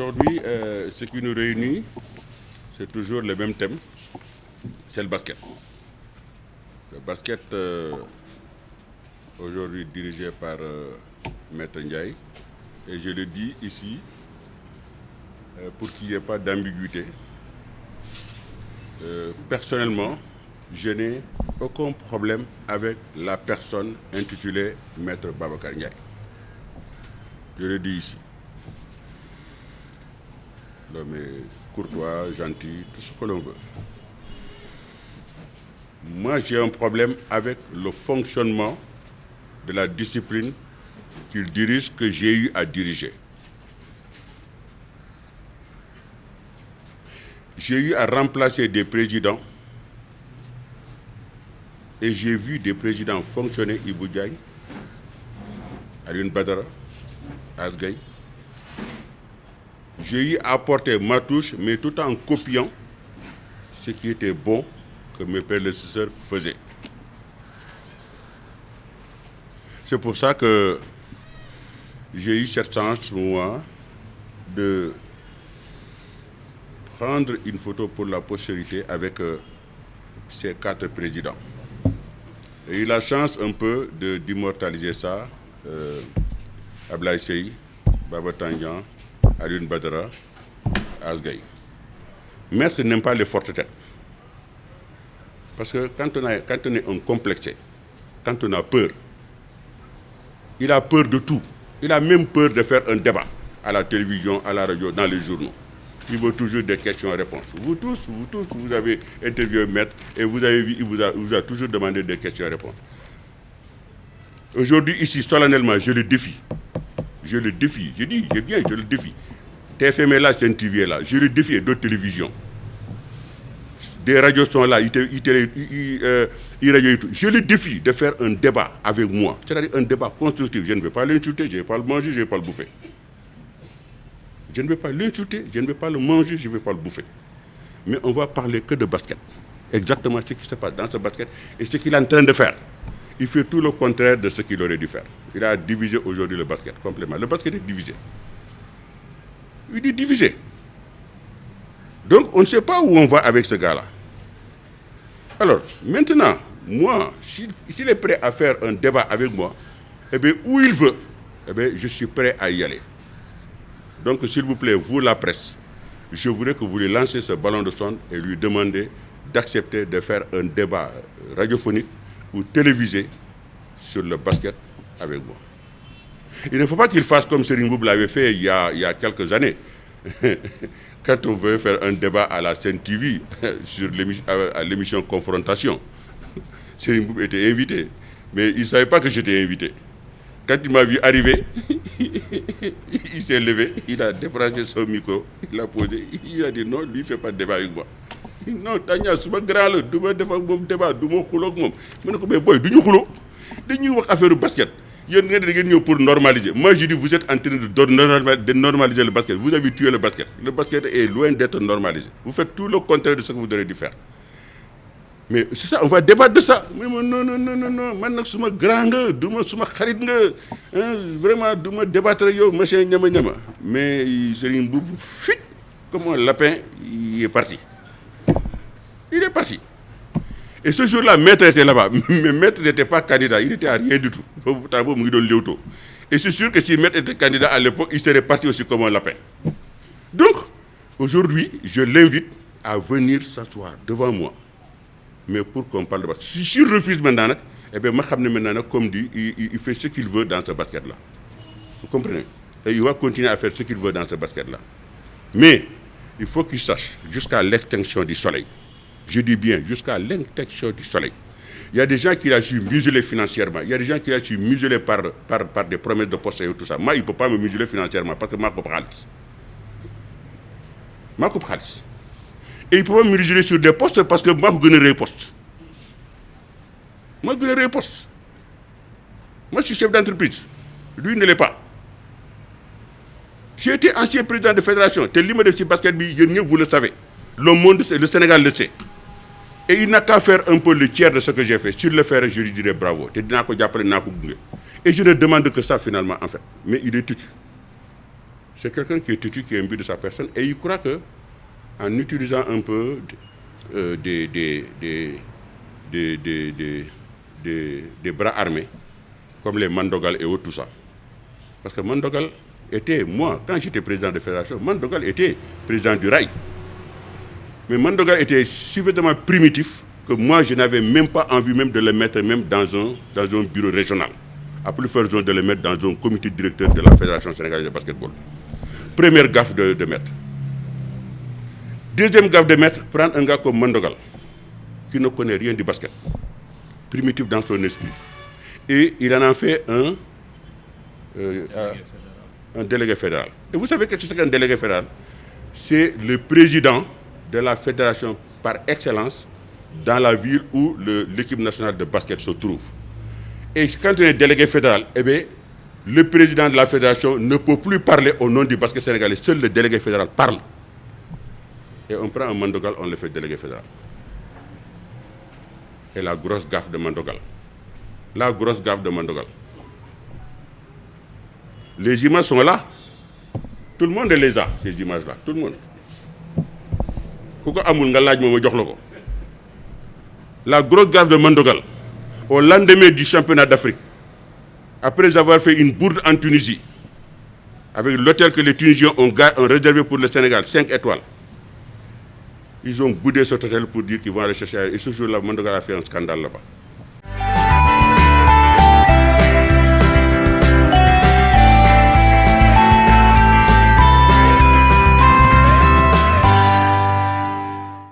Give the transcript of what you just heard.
Aujourd'hui, ce qui nous réunit, c'est toujours le même thème, c'est le basket. Le basket, aujourd'hui dirigé par Maître Ndiaye. Et je le dis ici, pour qu'il n'y ait pas d'ambiguïté. Personnellement, je n'ai aucun problème avec la personne intitulée Maître Babacar Ndiaye. Je le dis ici. L'homme est courtois, gentil, tout ce que l'on veut. Moi, j'ai un problème avec le fonctionnement de la discipline qu'il dirige, que j'ai eu à diriger. J'ai eu à remplacer des présidents et j'ai vu des présidents fonctionner, Ibou Diagne, Alioune Badara, Asgaï. J'ai eu à apporter ma touche, mais tout en copiant ce qui était bon que mes prédécesseurs faisaient. C'est pour ça que j'ai eu cette chance, moi, de prendre une photo pour la postérité avec ces 4 présidents. J'ai eu la chance un peu d'immortaliser ça. Ablaye Sey, Baba Tandian, Alioune Badara, Asgaï. Maître n'aime pas les fortes têtes. Parce que quand on est un complexé, quand on a peur, il a peur de tout. Il a même peur de faire un débat à la télévision, à la radio, dans les journaux. Il veut toujours des questions-réponses. Vous tous, vous avez interviewé Maître et vous avez vu, il vous a toujours demandé des questions-réponses. Aujourd'hui, ici, solennellement, je le défie. Je le défie. Je dis, je le défie. TFM est là, CNTV est là. Je le défie, et d'autres télévisions. Des radios sont là, je le défie de faire un débat avec moi. C'est-à-dire un débat constructif. Je ne vais pas l'insulter, je ne vais pas le manger, je ne vais pas le bouffer. Je ne vais pas l'insulter, je ne vais pas le manger, je ne vais pas le bouffer. Mais on va parler que de basket. Exactement ce qui se passe dans ce basket et ce qu'il est en train de faire. Il fait tout le contraire de ce qu'il aurait dû faire. Il a divisé aujourd'hui le basket complètement. Le basket est divisé. Il est divisé. Donc on ne sait pas où on va avec ce gars-là. Alors, maintenant, moi, s'il est prêt à faire un débat avec moi, eh bien, où il veut, eh bien, je suis prêt à y aller. Donc, s'il vous plaît, vous, la presse, je voudrais que vous lui lancez ce ballon de sonde et lui demandez d'accepter de faire un débat radiophonique ou télévisé sur le basket avec moi. Il ne faut pas qu'il fasse comme Serigne Mboup l'avait fait il y a quelques années. Quand on veut faire un débat à la CNTV sur l'émission Confrontation, Serigne Mboup était invité, mais il ne savait pas que j'étais invité. Quand il m'a vu arriver, il s'est levé, il a débranché son micro, il l'a posé, il a dit non, lui il ne fait pas de débat avec moi. Non, Tania, c'est pas grand, là, du ma def ak moom débat, du ma xuloo ak moom. Ma ne ko mais boy, du ñu xuloo, dañuy wax affaire basket. Yéen nga da ngeen ñëw pour normaliser. Moi je dis vous êtes en train de normaliser le basket. Vous avez tué le basket. Le basket est loin d'être normalisé. Vous faites tout le contraire de ce que vous auriez dû faire. Mais c'est ça, on va débattre de ça. Mais non, man nag suma grand nga, duma suma xarit nga, vraiment duma débattre ak yow monsieur ñama. Mais Serigne Mboup fit comme un lapin, il est parti. Il est parti. Et ce jour-là, Maître était là-bas. Mais Maître n'était pas candidat, il n'était à rien du tout. Et c'est sûr que si Maître était candidat à l'époque, il serait parti aussi comme un lapin. Donc, aujourd'hui, je l'invite à venir s'asseoir devant moi. Mais pour qu'on parle de basket. Si je refuse maintenant, eh bien, maintenant, comme dit, il fait ce qu'il veut dans ce basket-là. Vous comprenez? Et il va continuer à faire ce qu'il veut dans ce basket-là. Mais, il faut qu'il sache, jusqu'à l'extinction du soleil, je dis bien, jusqu'à l'extinction du soleil, il y a des gens qui l'ont su museler financièrement, il y a des gens qui l'ont su museler par des promesses de poste et tout ça. Moi, il ne peut pas me museler financièrement parce que je suis Khalis. Et il ne peut pas me museler sur des postes parce que moi, je gagne poste. Moi, je gagne poste. Moi, je suis chef d'entreprise. Lui, il ne l'est pas. J'ai été ancien président de fédération. Tel limite de basket, vous le savez. Le monde, le Sénégal le sait. Et il n'a qu'à faire un peu le tiers de ce que j'ai fait. Sur le faire, je lui dirais bravo. Et je ne demande que ça finalement, en fait. Mais il est têtu. C'est quelqu'un qui est têtu, qui est imbu de sa personne, et il croit que en utilisant un peu des bras armés, comme les Mandogal et autres, tout ça. Parce que Mandogal était, moi, quand j'étais président de fédération, Mandogal était président du Rail. Mais Mandogal était suffisamment primitif que moi, je n'avais même pas envie même de le mettre même dans un bureau régional. À plus forte raison de le mettre dans un comité directeur de la Fédération sénégalaise de basketball. Première gaffe de maître. Deuxième gaffe de maître, prendre un gars comme Mandogal, qui ne connaît rien du basket, primitif dans son esprit. Et il en a fait un délégué fédéral. Et vous savez qu'est-ce que c'est qu'un délégué fédéral? C'est le président de la fédération par excellence dans la ville où l'équipe nationale de basket se trouve. Et quand on est délégué fédéral, eh bien, le président de la fédération ne peut plus parler au nom du basket sénégalais. Seul le délégué fédéral parle. Et on prend un Mandogal, on le fait délégué fédéral. Et la grosse gaffe de Mandogal. La grosse gaffe de Mandogal. Les images sont là. Tout le monde les a, ces images-là. Tout le monde. La grosse gaffe de Mandogal, au lendemain du championnat d'Afrique, après avoir fait une bourde en Tunisie, avec l'hôtel que les Tunisiens ont réservé pour le Sénégal, 5 étoiles, ils ont boudé cet hôtel pour dire qu'ils vont aller chercher. Et ce jour-là, Mandogal a fait un scandale là-bas.